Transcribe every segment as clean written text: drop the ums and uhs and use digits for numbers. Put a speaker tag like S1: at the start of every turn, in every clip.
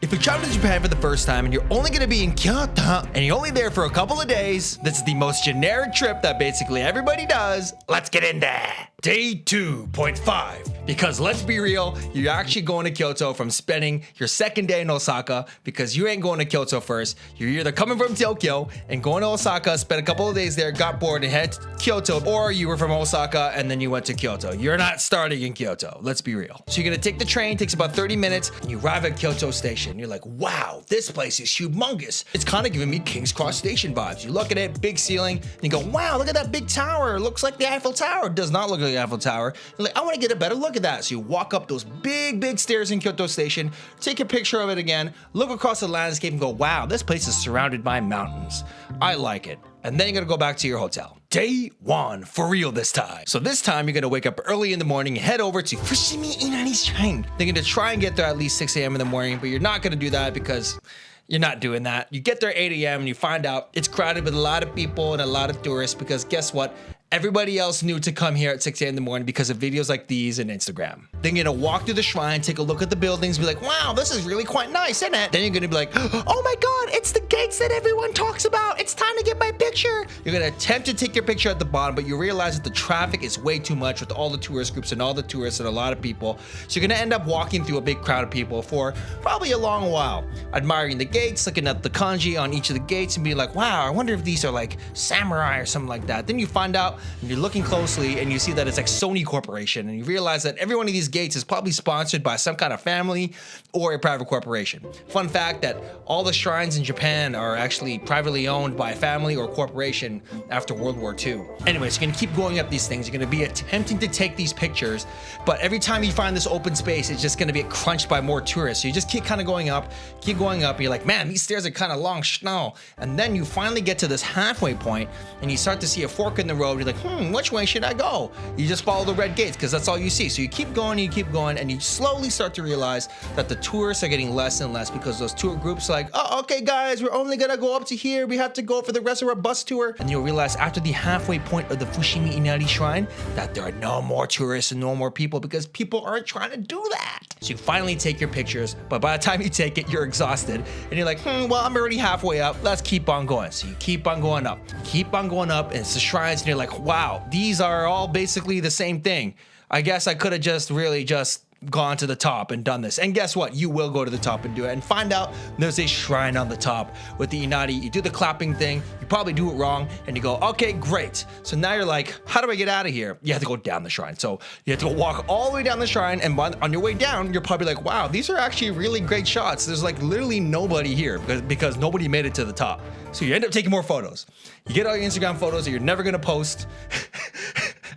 S1: If you're traveling to Japan for the first time and you're only going to be in Kyoto and you're only there for a couple of days, this is the most generic trip that basically everybody does. Let's get in there. Day 2.5. Because let's be real, you're actually going to Kyoto from spending your second day in Osaka, because you ain't going to Kyoto first. You're either coming from Tokyo and going to Osaka, spent a couple of days there, got bored and head to Kyoto, or you were from Osaka and then you went to Kyoto. You're not starting in Kyoto. Let's be real. So you're gonna take the train, takes about 30 minutes, and you arrive at Kyoto Station. You're like, wow, this place is humongous. It's kind of giving me King's Cross Station vibes. You look at it, big ceiling, and you go, wow, look at that big tower. It looks like the Eiffel Tower. It does not look like the Eiffel Tower. You're like, I want to get a better look at that. So you walk up those big stairs in Kyoto Station, take a picture of it again, look across the landscape and go, wow, this place is surrounded by mountains. I like it. And then you're gonna go back to your hotel. Day 1, for real this time. So this time you're gonna wake up early in the morning and head over to FUSHIMI INARI Shrine. They're gonna try and get there at least 6 a.m. in the morning, but you're not gonna do that because you're not doing that. You get there 8 a.m. and you find out it's crowded with a lot of people and a lot of tourists, because guess what? Everybody else knew to come here at 6 a.m. in the morning because of videos like these and Instagram. Then you're gonna walk through the shrine, take a look at the buildings, be like, wow, this is really quite nice, isn't it? Then you're gonna be like, oh my God, it's the gates that everyone talks about. It's time to get my picture. You're gonna attempt to take your picture at the bottom, but you realize that the traffic is way too much with all the tourist groups and all the tourists and a lot of people. So you're gonna end up walking through a big crowd of people for probably a long while, admiring the gates, looking at the kanji on each of the gates and being like, wow, I wonder if these are like samurai or something like that. Then you find out, and you're looking closely and you see that it's like Sony Corporation, and you realize that every one of these gates is probably sponsored by some kind of family or a private corporation. Fun fact that all the shrines in Japan are actually privately owned by a family or corporation after World War II. Anyways, you're gonna keep going up these things. You're gonna be attempting to take these pictures, but every time you find this open space, it's just gonna be crunched by more tourists. So you just keep kind of going up, and you're like, man, these stairs are kind of long, schno. And then you finally get to this halfway point and you start to see a fork in the road. You're like, which way should I go? You just follow the red gates because that's all you see. So you keep going, and you slowly start to realize that the tourists are getting less and less, because those tour groups are like, oh, okay guys, we're only gonna go up to here. We have to go for the rest of our bus tour. And you'll realize after the halfway point of the Fushimi Inari Shrine that there are no more tourists and no more people, because people aren't trying to do that. So you finally take your pictures, but by the time you take it, you're exhausted. And you're like, well, I'm already halfway up. Let's keep on going. So you keep on going up, and it's the shrines, and you're like, wow, these are all basically the same thing. I guess I could have just really just gone to the top and done this. And guess what? You will go to the top and do it and find out there's a shrine on the top with the Inari. You do the clapping thing, you probably do it wrong, and you go, okay, great. So now you're like, how do I get out of here? You have to go down the shrine. So you have to go walk all the way down the shrine, and on your way down, you're probably like, wow, these are actually really great shots. There's like literally nobody here because nobody made it to the top. So you end up taking more photos. You get all your Instagram photos that you're never gonna post.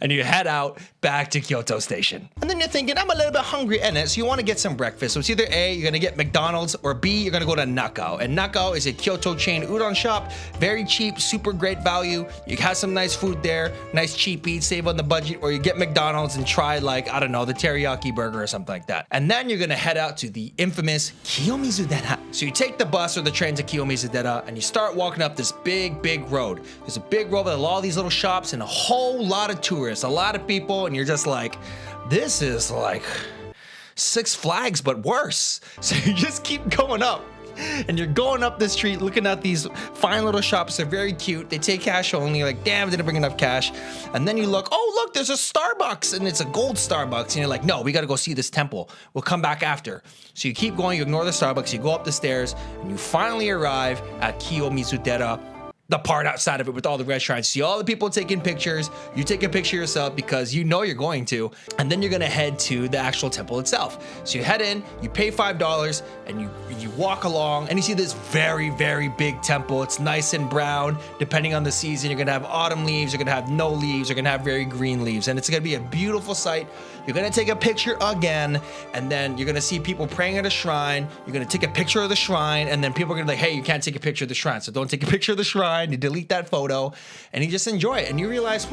S1: And you head out back to Kyoto Station. And then you're thinking, I'm a little bit hungry in it, so you want to get some breakfast. So it's either A, you're gonna get McDonald's, or B, you're gonna go to Nakao. And Nakao is a Kyoto chain udon shop, very cheap, super great value. You have some nice food there, nice cheap eats, save on the budget, or you get McDonald's and try like, I don't know, the teriyaki burger or something like that. And then you're gonna head out to the infamous KIYOMIZUDERA. So you take the bus or the train to KIYOMIZUDERA and you start walking up this big road. There's a big road with all these little shops and a whole lot of tourists, a lot of people, and you're just like, this is like Six Flags but worse. So you just keep going up, and you're going up the street looking at these fine little shops. They're very cute. They take cash only. You're like, damn, didn't bring enough cash. And then you look, oh look, there's a Starbucks, and it's a gold Starbucks, and you're like, no, we gotta go see this temple. We'll come back after. So you keep going, you ignore the Starbucks, you go up the stairs, and you finally arrive at KIYOMIZUDERA, the part outside of it with all the red shrines. See all the people taking pictures. You take a picture yourself because you know you're going to, and then you're gonna head to the actual temple itself. So you head in, you pay $5, and you walk along, and you see this very big temple. It's nice and brown. Depending on the season, you're gonna have autumn leaves, you're gonna have no leaves, you're gonna have very green leaves, and it's gonna be a beautiful sight. You're gonna take a picture again, and then you're gonna see people praying at a shrine. You're gonna take a picture of the shrine, and then people are gonna be like, hey, you can't take a picture of the shrine, so don't take a picture of the shrine. You delete that photo, and you just enjoy it, and you realize,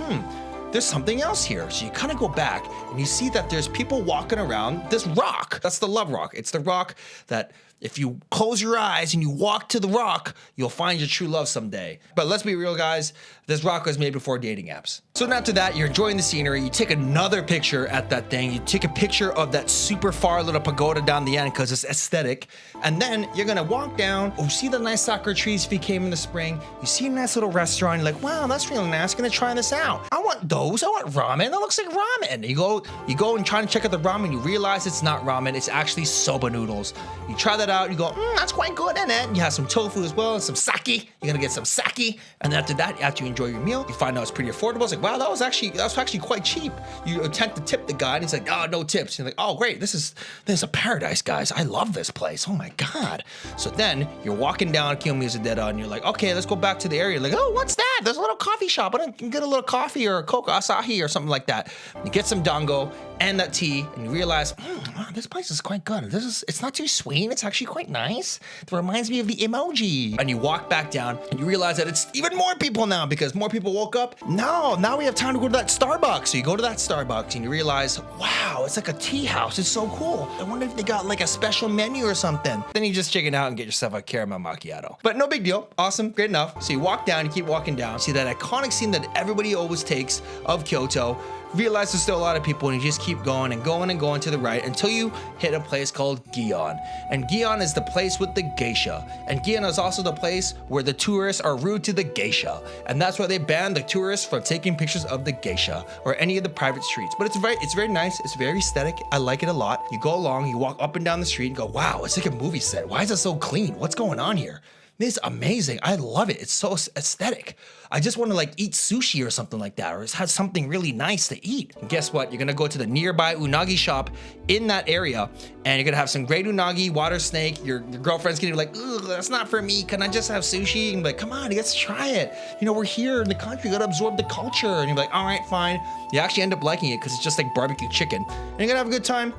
S1: there's something else here. So you kind of go back, and you see that there's people walking around this rock. That's the love rock. It's the rock that if you close your eyes and you walk to the rock, you'll find your true love someday. But let's be real, guys, this rock was made before dating apps. So after that, you're enjoying the scenery, you take another picture at that thing, you take a picture of that super far little pagoda down the end because it's aesthetic, and then you're gonna walk down, see the nice sakura trees if you came in the spring, you see a nice little restaurant, you're like, wow, that's really nice, gonna try this out. I want those, I want ramen, that looks like ramen. You go and try to check out the ramen, you realize it's not ramen, it's actually soba noodles. You try that out, you go, that's quite good, isn't it? You have some tofu as well and some sake, you're gonna get some sake, and then after that, after you enjoy your meal, you find out it's pretty affordable. It's like, wow, that was actually quite cheap. You attempt to tip the guy, and he's like, oh, no tips. You're like, oh, great, this is a paradise, guys. I love this place. Oh my god. So then you're walking down KIYOMIZUDERA, and you're like, okay, let's go back to the area. Like, oh, what's that? There's a little coffee shop. I can get a little coffee or a Coke Asahi or something like that. You get some dango and that tea, and you realize, wow, this place is quite good. It's not too sweet. It's actually quite nice. It reminds me of the emoji. And you walk back down, and you realize that it's even more people now because more people woke up. No, now we have time to go to that Starbucks. So you go to that Starbucks, and you realize, wow, it's like a tea house. It's so cool. I wonder if they got like a special menu or something. Then you just chicken out and get yourself a caramel macchiato. But no big deal. Awesome, great enough. So you walk down, you keep walking down, see that iconic scene that everybody always takes of Kyoto. Realize there's still a lot of people, and you just keep going and going and going to the right until you hit a place called GION. And GION is the place with the geisha. And GION is also the place where the tourists are rude to the geisha. And that's why they banned the tourists from taking pictures of the geisha or any of the private streets. But it's very nice. It's very aesthetic. I like it a lot. You go along, you walk up and down the street and go, wow, it's like a movie set. Why is it so clean? What's going on here? It's amazing. I love it. It's so aesthetic. I just want to like eat sushi or something like that, or just have something really nice to eat. And guess what? You're gonna go to the nearby unagi shop in that area, and you're gonna have some great unagi, water snake. Your girlfriend's gonna be like, ugh, that's not for me. Can I just have sushi? And be like, come on, let's try it. You know, we're here in the country, you gotta absorb the culture. And you're like, all right, fine. You actually end up liking it because it's just like barbecue chicken. And you're gonna have a good time.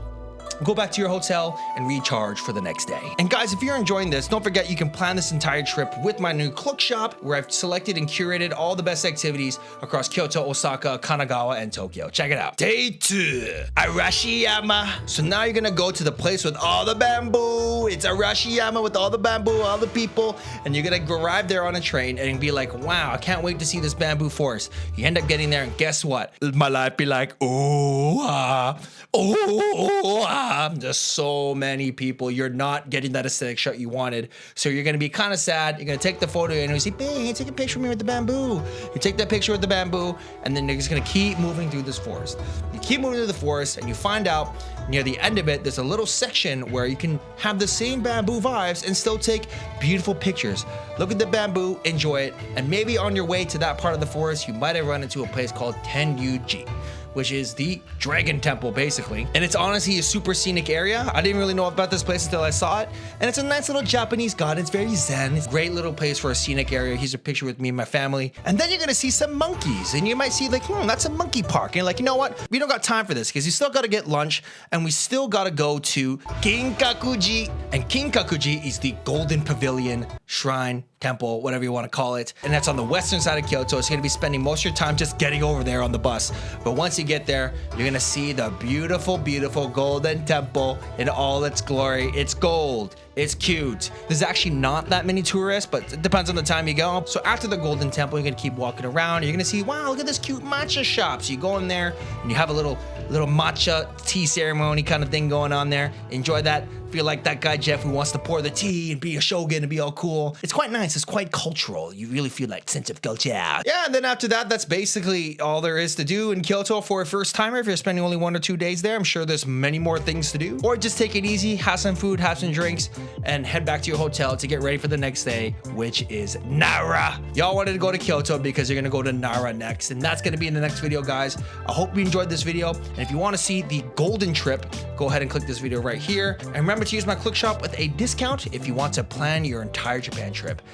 S1: Go back to your hotel and recharge for the next day. And guys, if you're enjoying this, don't forget you can plan this entire trip with my new Klook shop, where I've selected and curated all the best activities across Kyoto, Osaka, Kanagawa, and Tokyo. Check it out. Day 2, Arashiyama. So now you're gonna go to the place with all the bamboo. It's Arashiyama with all the bamboo, all the people, and you're gonna arrive there on a train and be like, wow, I can't wait to see this bamboo forest. You end up getting there, and guess what? My life be like, there's so many people. You're not getting that aesthetic shot you wanted. So you're gonna be kind of sad. You're gonna take the photo and you say, babe, take a picture of me with the bamboo. You take that picture with the bamboo, and then you're just gonna keep moving through this forest. You keep moving through the forest, and you find out near the end of it, there's a little section where you can have the same bamboo vibes and still take beautiful pictures. Look at the bamboo, enjoy it, and maybe on your way to that part of the forest, you might have run into a place called Tenryuji, which is the dragon temple, basically. And it's honestly a super scenic area. I didn't really know about this place until I saw it. And it's a nice little Japanese garden. It's very zen. It's a great little place for a scenic area. Here's a picture with me and my family. And then you're gonna see some monkeys. And you might see like, that's a monkey park. And you're like, you know what? We don't got time for this because you still gotta get lunch, and we still gotta go to KINKAKUJI. And KINKAKUJI is the golden pavilion, shrine, temple, whatever you want to call it. And that's on the western side of Kyoto. So you're gonna be spending most of your time just getting over there on the bus. But once you get there, you're gonna see the beautiful, beautiful golden temple in all its glory. It's gold. It's cute. There's actually not that many tourists, but it depends on the time you go. So after the golden temple, you're gonna keep walking around. You're gonna see, wow, look at this cute matcha shop. So you go in there and you have a little matcha tea ceremony kind of thing going on there. Enjoy that. Feel like that guy Jeff who wants to pour the tea and be a shogun and be all cool. It's quite nice. It's quite cultural. You really feel like sense of culture. Yeah, and then after that, that's basically all there is to do in Kyoto for a first timer. If you're spending only 1 or 2 days there, I'm sure there's many more things to do. Or just take it easy, have some food, have some drinks, and head back to your hotel to get ready for the next day, which is Nara. Y'all wanted to go to Kyoto because you're gonna go to Nara next, and that's gonna be in the next video, guys. I hope you enjoyed this video, and if you want to see the golden trip, go ahead and click this video right here. And remember to use my Klook shop with a discount if you want to plan your entire Japan trip.